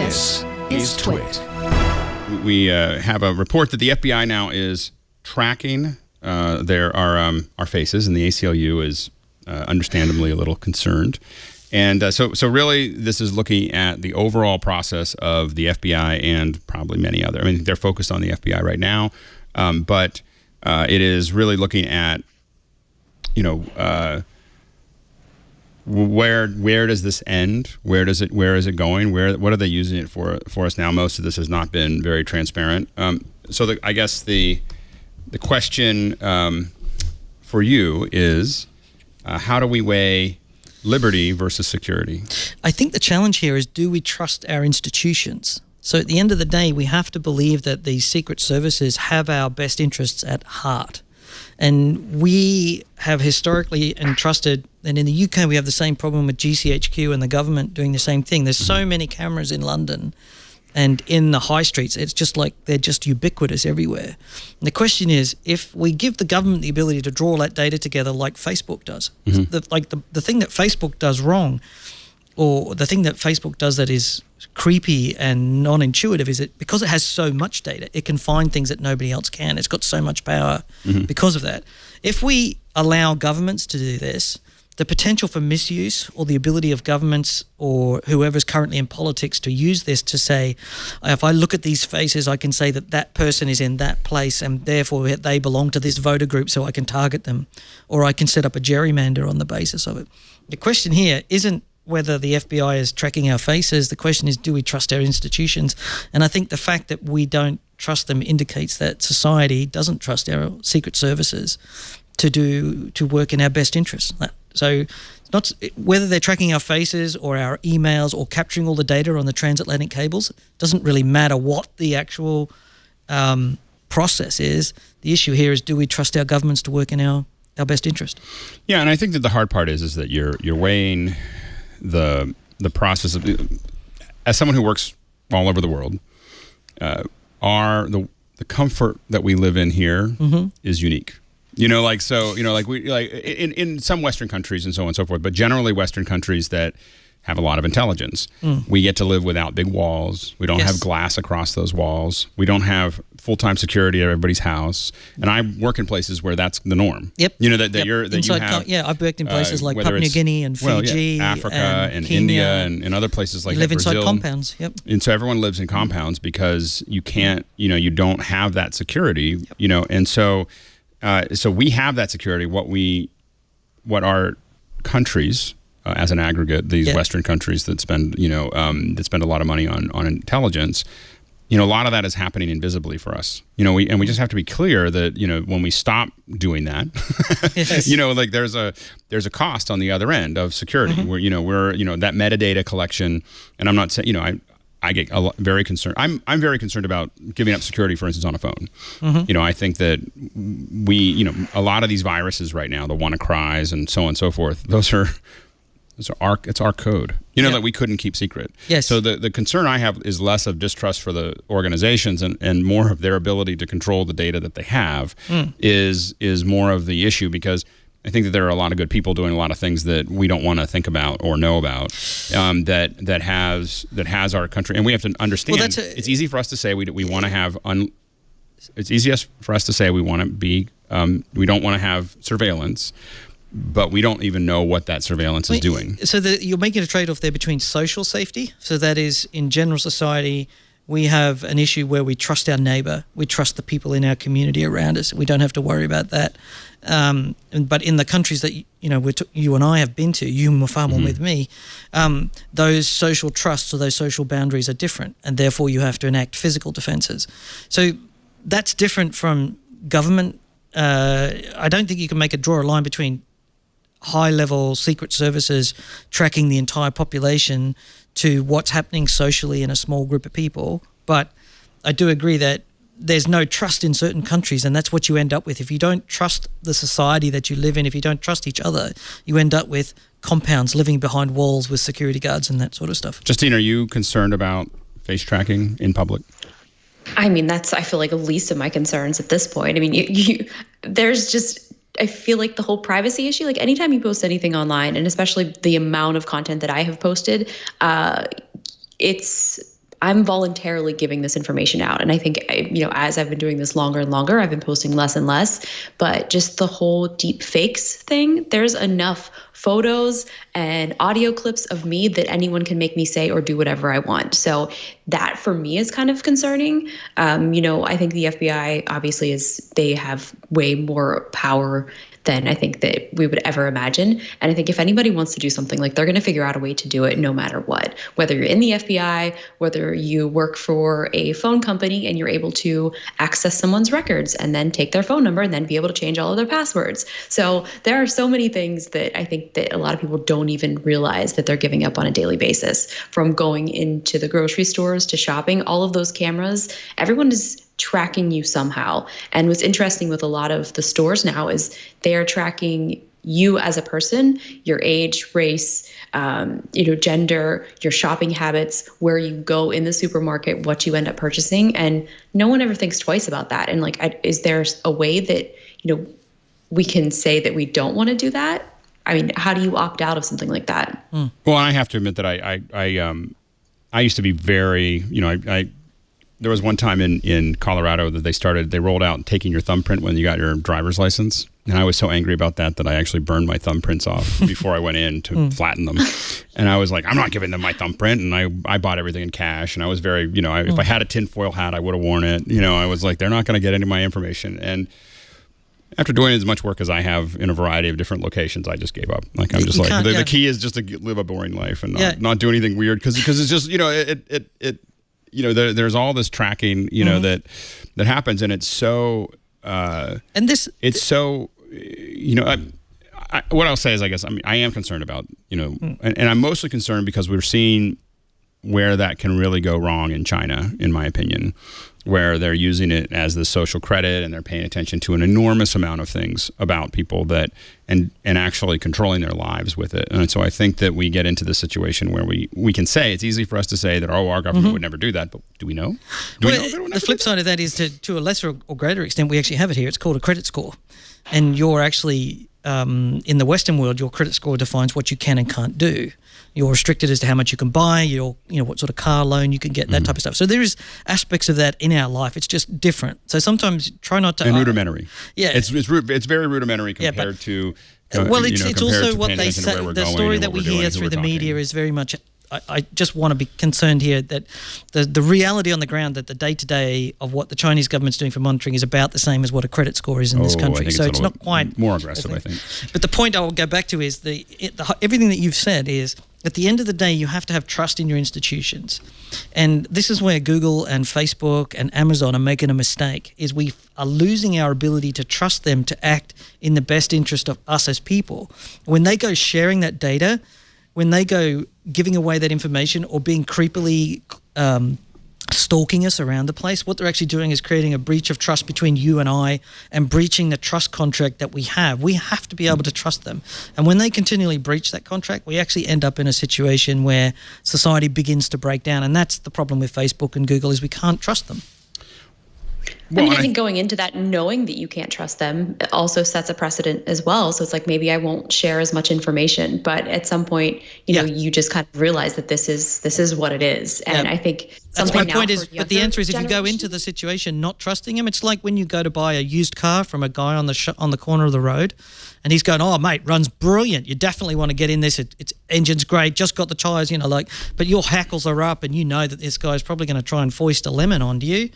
This is TWiT. We have a report that the FBI now is tracking our faces, and the ACLU is understandably a little concerned. And so really, this is looking at the overall process of the FBI and probably many other. I mean, they're focused on the FBI right now, but it is really looking at, where does this end? Where is it going? What are they using it for us now? Most of this has not been very transparent. So I guess the question for you is, how do we weigh liberty versus security? I think the challenge here is, do we trust our institutions? So at the end of the day, we have to believe that these secret services have our best interests at heart. And we have historically entrusted, and in the UK we have the same problem with GCHQ and the government doing the same thing. There's so many cameras in London and in the high streets, it's just like they're just ubiquitous everywhere. And the question is, if we give the government the ability to draw all that data together like Facebook does, the thing that Facebook does wrong, or the thing that Facebook does that is creepy and non-intuitive, is it because it has so much data, it can find things that nobody else can. It's got so much power because of that. If we allow governments to do this, the potential for misuse, or the ability of governments or whoever's currently in politics to use this to say, if I look at these faces, I can say that that person is in that place and therefore they belong to this voter group, so I can target them, or I can set up a gerrymander on the basis of it. The question here isn't whether the FBI is tracking our faces. The question is, do we trust our institutions? And I think the fact that we don't trust them indicates that society doesn't trust our secret services to work in our best interests. So it's not whether they're tracking our faces or our emails or capturing all the data on the transatlantic cables. It doesn't really matter what the actual process is. The issue here is, do we trust our governments to work in our best interest? Yeah, and I think that the hard part is that you're weighing the process of, as someone who works all over the world, the comfort that we live in here is unique. In some Western countries and so on and so forth, but generally Western countries that have a lot of intelligence. We get to live without big walls. We don't have glass across those walls. We don't have full-time security at everybody's house. And I work in places where that's the norm. Yep. I've worked in places like Papua New Guinea and Fiji, Africa and Kenya, India and other places like you live Brazil. Inside compounds. Yep. And so everyone lives in compounds because you can't, you don't have that security. And so we have that security. What our countries, as an aggregate, these Western countries that spend a lot of money on intelligence, a lot of that is happening invisibly for us. We just have to be clear that when we stop doing that, there's a cost on the other end of security. We're that metadata collection, and I'm not saying I get very concerned. I'm very concerned about giving up security, for instance, on a phone. I think that a lot of these viruses right now, the WannaCries and so on and so forth, it's our code, that we couldn't keep secret. Yes. So the concern I have is less of distrust for the organizations and more of their ability to control the data that they have is more of the issue, because I think that there are a lot of good people doing a lot of things that we don't want to think about or know about, that has our country, and we have to understand. It's easy for us to say we want to have it's easiest for us to say we want to be we don't want to have surveillance, but we don't even know what that surveillance is doing. So you're making a trade-off there between social safety. So that is, in general society, we have an issue where we trust our neighbor, we trust the people in our community around us. We don't have to worry about that. But in the countries that you and I have been to, you far more with me, those social trusts or those social boundaries are different, and therefore you have to enact physical defenses. So that's different from government. I don't think you can draw a line between high-level secret services tracking the entire population to what's happening socially in a small group of people. But I do agree that there's no trust in certain countries, and that's what you end up with. If you don't trust the society that you live in, if you don't trust each other, you end up with compounds living behind walls with security guards and that sort of stuff. Justine, are you concerned about face tracking in public? I mean, I feel like the least of my concerns at this point. I mean, there's just, I feel like the whole privacy issue, like anytime you post anything online, and especially the amount of content that I have posted, I'm voluntarily giving this information out. And I think, as I've been doing this longer and longer, I've been posting less and less. But just the whole deep fakes thing, there's enough photos and audio clips of me that anyone can make me say or do whatever I want. So that for me is kind of concerning. I think the FBI obviously they have way more power than I think that we would ever imagine. And I think if anybody wants to do something, like, they're going to figure out a way to do it no matter what. Whether you're in the FBI, whether you work for a phone company and you're able to access someone's records and then take their phone number and then be able to change all of their passwords. So there are so many things that I think that a lot of people don't even realize that they're giving up on a daily basis. From going into the grocery stores to shopping, all of those cameras, everyone is tracking you somehow. And what's interesting with a lot of the stores now is they are tracking you as a person, your age, race, gender, your shopping habits, where you go in the supermarket, what you end up purchasing. And no one ever thinks twice about that. And is there a way that, we can say that we don't want to do that? I mean, how do you opt out of something like that? Well, I have to admit that I used to be very, there was one time in Colorado that they rolled out taking your thumbprint when you got your driver's license. And I was so angry about that I actually burned my thumbprints off before I went in to flatten them. And I was like, I'm not giving them my thumbprint. And I bought everything in cash. And I was very, if I had a tinfoil hat, I would have worn it. I was like, they're not going to get any of my information. And after doing as much work as I have in a variety of different locations, I just gave up. Like, I'm just like, the key is just to live a boring life and not do anything weird. Because it's just, there's all this tracking, that happens, and it's so. It's so. What I'll say is, I guess, I am concerned about, and I'm mostly concerned because we're seeing where that can really go wrong in China, in my opinion, where they're using it as the social credit and they're paying attention to an enormous amount of things about people and actually controlling their lives with it. And so I think that we get into the situation where we can say, it's easy for us to say that, our government would never do that, but do we know? The flip side of that is to a lesser or greater extent, we actually have it here. It's called a credit score. And you're actually, in the Western world, your credit score defines what you can and can't do. You're restricted as to how much you can buy, what sort of car loan you can get, that type of stuff. So there is aspects of that in our life. It's just different. So sometimes try not to... And rudimentary. Yeah. It's very rudimentary compared to... it's also what they say. The story that we hear through the media is very much... I just want to be concerned here that the reality on the ground, that the day-to-day of what the Chinese government's doing for monitoring is about the same as what a credit score is in this country. So it's not quite... More aggressive, I think. But the point I will go back to is everything that you've said is, at the end of the day, you have to have trust in your institutions. And this is where Google and Facebook and Amazon are making a mistake, is we are losing our ability to trust them to act in the best interest of us as people. When they go sharing that data, when they go giving away that information or being creepily stalking us around the place, what they're actually doing is creating a breach of trust between you and I and breaching the trust contract that we have. We have to be able to trust them. And when they continually breach that contract, we actually end up in a situation where society begins to break down. And that's the problem with Facebook and Google, is we can't trust them. Well, I think going into that, knowing that you can't trust them, also sets a precedent as well. So it's like, maybe I won't share as much information, but at some point, you just kind of realize that this is what it is. And I think that's my point is, but the answer is, if you go into the situation not trusting him, it's like when you go to buy a used car from a guy on the corner of the road, and he's going, "Oh, mate, runs brilliant. You definitely want to get in this. Its engine's great. Just got the tires, but your hackles are up, and you know that this guy's probably going to try and foist a lemon onto you,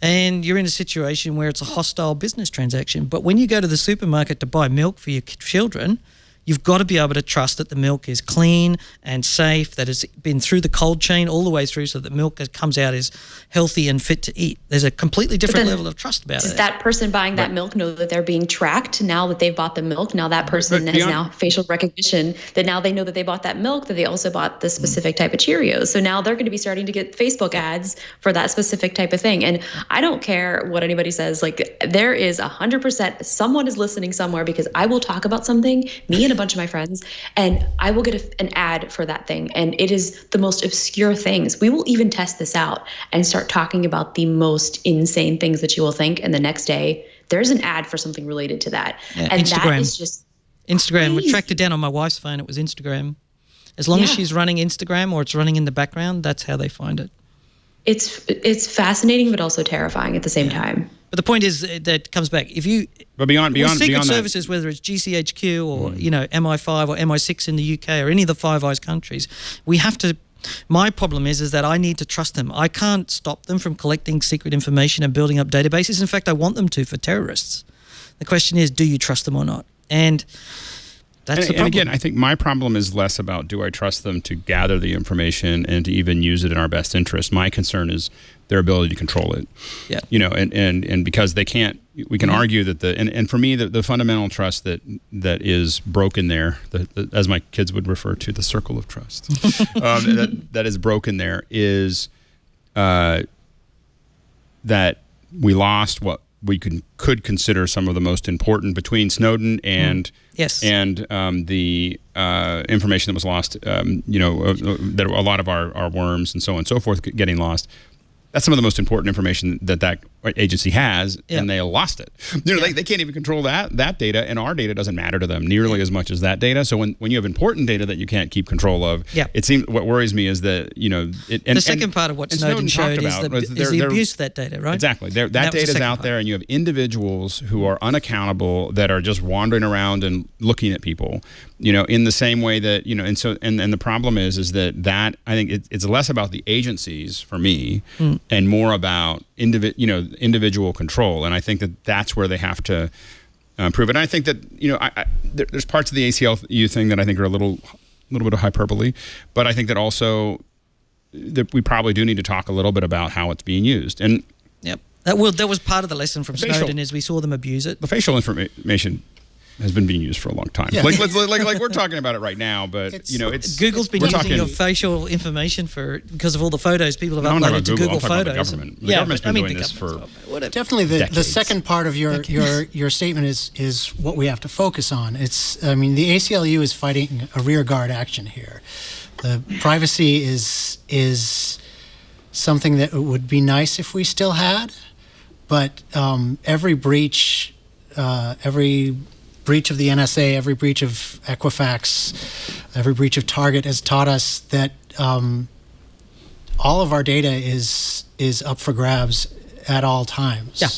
and you're in a situation where it's a hostile business transaction. But when you go to the supermarket to buy milk for your children, you've got to be able to trust that the milk is clean and safe, that it's been through the cold chain all the way through, so that milk that comes out is healthy and fit to eat. There's a completely different level of trust about it. Does that person buying that milk know that they're being tracked now that they've bought the milk? Now that person has now facial recognition, that now they know that they bought that milk, that they also bought the specific type of Cheerios. So now they're going to be starting to get Facebook ads for that specific type of thing. And I don't care what anybody says. Like, there is 100%, someone is listening somewhere, because I will talk about something, me and a bunch of my friends, and I will get an ad for that thing, and it is the most obscure things. We will even test this out and start talking about the most insane things that you will think, and the next day there's an ad for something related to that. And Instagram. That is just Instagram. crazy. We tracked it down on my wife's phone. It was Instagram. As long as she's running Instagram or it's running in the background, that's how they find it. it's fascinating, but also terrifying at the same time. But the point is that comes back. If you beyond secret that, services, whether it's GCHQ or MI5 or MI6 in the UK or any of the Five Eyes countries, we have to. My problem is that I need to trust them. I can't stop them from collecting secret information and building up databases. In fact, I want them to for terrorists. The question is, do you trust them or not? And that's the problem. And again, I think my problem is less about do I trust them to gather the information and to even use it in our best interest. My concern is their ability to control it. Yeah. And because they can't, we can argue that and for me, the fundamental trust that is broken there, as my kids would refer to, the circle of trust, that is broken there is that we lost what we could consider some of the most important between Snowden and the information that was lost, that a lot of our worms and so on and so forth getting lost. That's some of the most important information that agency has, and they lost it. They can't even control that data, and our data doesn't matter to them nearly as much as that data. So when you have important data that you can't keep control of, it seems what worries me is that the second part of what Snowden showed is the abuse of that data, right? Exactly. That data is out there, and you have individuals who are unaccountable that are just wandering around and looking at people, in the same way that and the problem is that I think it's less about the agencies for me. And more about individual control, and I think that's where they have to improve it. And I think that there's parts of the ACLU thing that I think are a little bit of hyperbole, but I think that also that we probably do need to talk a little bit about how it's being used. And that was part of the lesson from Snowden is we saw them abuse it. The facial information has been being used for a long time. Yeah. Like we're talking about it right now, but it's Google's been using your facial information because of all the photos people have uploaded to Google Photos. The government. The government's been doing this for definitely the second part of your statement is what we have to focus on. The ACLU is fighting a rear guard action here. The privacy is something that would be nice if we still had, but every breach of the NSA, every breach of Equifax, every breach of Target has taught us that all of our data is up for grabs at all times. Yeah.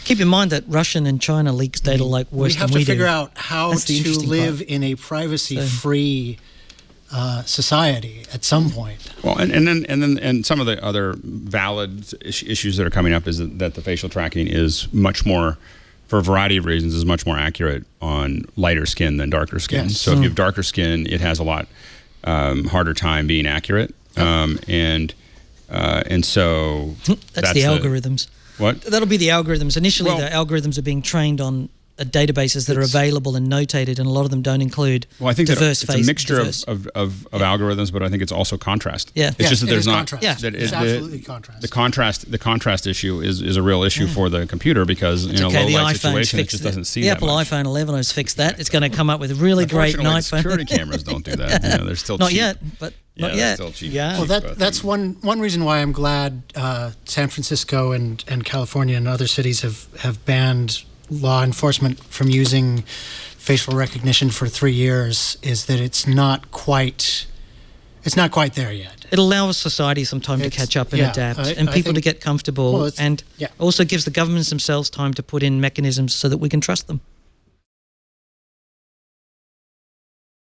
Keep in mind that Russian and China leaks data like worse than we do. We have to figure out how to live in a privacy-free society at some point. Well, and some of the other valid issues that are coming up is that the facial tracking is much more, for a variety of reasons, is much more accurate on lighter skin than darker skin. Yes. So if you have darker skin, it has a lot harder time being accurate. And so that's the algorithms. What? That'll be the algorithms. Initially, the algorithms are being trained on databases that are available and notated, and a lot of them don't include diverse it's a mixture of algorithms, but I think it's also contrast. Yeah. It's just that there's not contrast. It's absolutely contrast. The contrast issue is a real issue for the computer because in a low light situation it just doesn't see that much. The Apple iPhone 11 has fixed that. It's going to come up with really great night phone. Security cameras don't do that. They're still not cheap. yet, but not yet. Still cheap. Yeah. Well, that's one reason why I'm glad San Francisco and California and other cities have banned law enforcement from using facial recognition for 3 years, is that it's not quite there yet. It allows society some time to catch up and adapt, and people to get comfortable, and also gives the governments themselves time to put in mechanisms so that we can trust them.